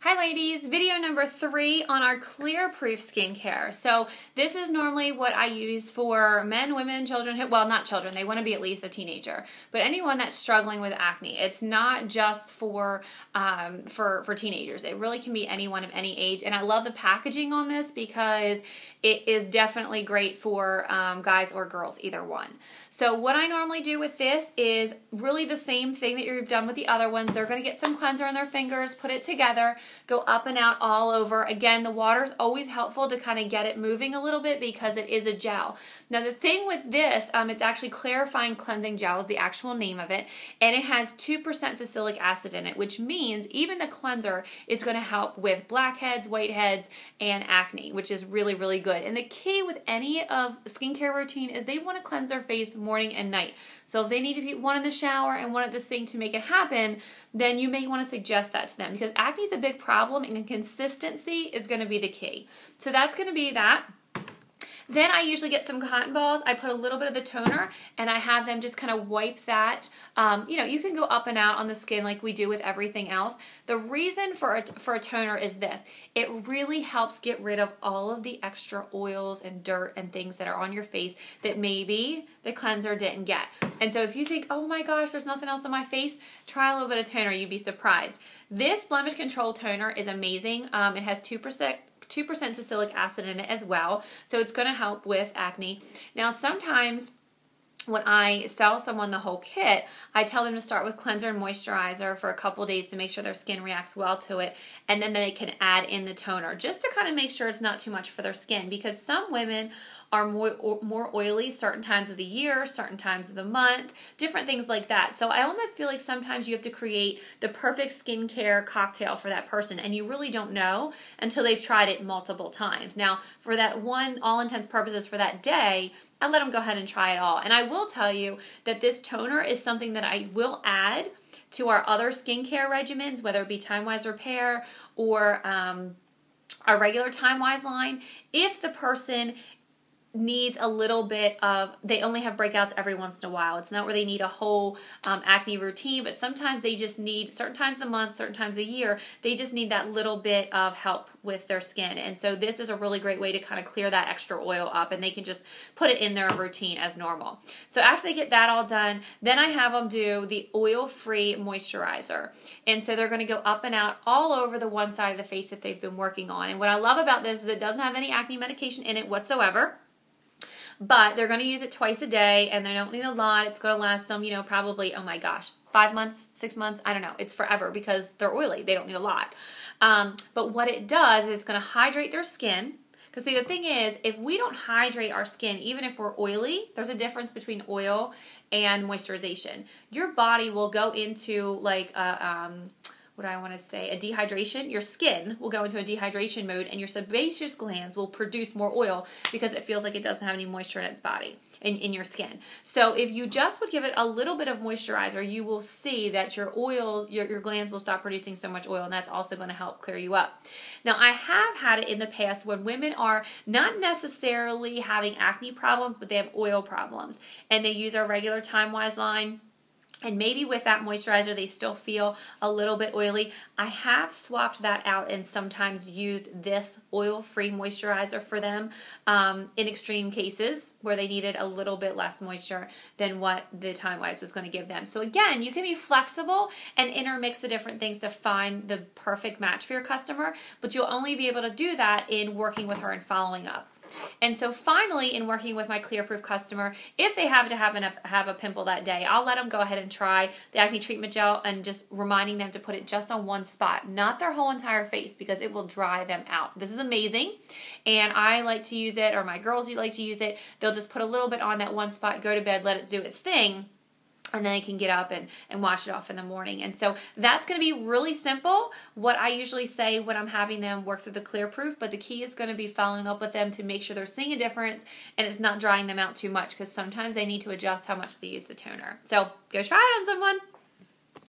Hi ladies, video number 3 on our Clearproof skincare. So this is normally what I use for men, women, children, well not children, they want to be at least a teenager, but anyone that's struggling with acne. It's not just for teenagers. It really can be anyone of any age, and I love the packaging on this because it is definitely great for guys or girls, either one. So what I normally do with this is really the same thing that you've done with the other ones. They're going to get some cleanser on their fingers, put it together, go up and out all over. Again, the water is always helpful to kind of get it moving a little bit because it is a gel. Now the thing with this, it's actually Clarifying Cleansing Gel is the actual name of it, and it has 2% salicylic acid in it, which means even the cleanser is going to help with blackheads, whiteheads, and acne, which is really, really good. And the key with any of skincare routine is they want to cleanse their face morning and night. So if they need to be one in the shower and one at the sink to make it happen, then you may want to suggest that to them because acne is a big problem and consistency is going to be the key. So that's going to be that. Then I usually get some cotton balls. I put a little bit of the toner and I have them just kind of wipe that. You can go up and out on the skin like we do with everything else. The reason for a toner is this. It really helps get rid of all of the extra oils and dirt and things that are on your face that maybe the cleanser didn't get. And so if you think, oh my gosh, there's nothing else on my face, try a little bit of toner. You'd be surprised. This blemish control toner is amazing. It has 2% salicylic acid in it as well, so it's going to help with acne. Now sometimes when I sell someone the whole kit, I tell them to start with cleanser and moisturizer for a couple days to make sure their skin reacts well to it, and then they can add in the toner just to kind of make sure it's not too much for their skin, because some women are more oily certain times of the year, certain times of the month, different things like that. So I almost feel like sometimes you have to create the perfect skincare cocktail for that person, and you really don't know until they've tried it multiple times. Now, for that one, all intents and purposes for that day, I let them go ahead and try it all. And I will tell you that this toner is something that I will add to our other skincare regimens, whether it be Time-Wise Repair or our regular Time-Wise line, if the person needs a little bit of, they only have breakouts every once in a while. It's not where they need a whole acne routine, but sometimes they just need, certain times of the month, certain times of the year, they just need that little bit of help with their skin. And so this is a really great way to kind of clear that extra oil up, and they can just put it in their routine as normal. So after they get that all done, then I have them do the oil-free moisturizer. And so they're going to go up and out all over the one side of the face that they've been working on. And what I love about this is it doesn't have any acne medication in it whatsoever. But they're going to use it twice a day, and they don't need a lot. It's going to last them, probably, oh my gosh, 5 months, 6 months, I don't know. It's forever because they're oily. They don't need a lot. But what it does is it's going to hydrate their skin. Because see, the thing is, if we don't hydrate our skin, even if we're oily, there's a difference between oil and moisturization. Your body will go into like a dehydration. Your skin will go into a dehydration mode, and your sebaceous glands will produce more oil because it feels like it doesn't have any moisture in its body, in your skin. So if you just would give it a little bit of moisturizer, you will see that your oil, your glands will stop producing so much oil, and that's also going to help clear you up. Now, I have had it in the past when women are not necessarily having acne problems, but they have oil problems, and they use our regular Time-Wise line. And maybe with that moisturizer, they still feel a little bit oily. I have swapped that out and sometimes used this oil-free moisturizer for them in extreme cases where they needed a little bit less moisture than what the Time-Wise was going to give them. So again, you can be flexible and intermix the different things to find the perfect match for your customer, but you'll only be able to do that in working with her and following up. And so finally, in working with my Clearproof customer, if they have to have a pimple that day, I'll let them go ahead and try the acne treatment gel, and just reminding them to put it just on one spot, not their whole entire face, because it will dry them out. This is amazing, and I like to use it, or my girls like to use it. They'll just put a little bit on that one spot, go to bed, let it do its thing, and then they can get up and wash it off in the morning. And so that's going to be really simple, what I usually say when I'm having them work through the Clearproof, but the key is going to be following up with them to make sure they're seeing a difference and it's not drying them out too much, because sometimes they need to adjust how much they use the toner. So go try it on someone.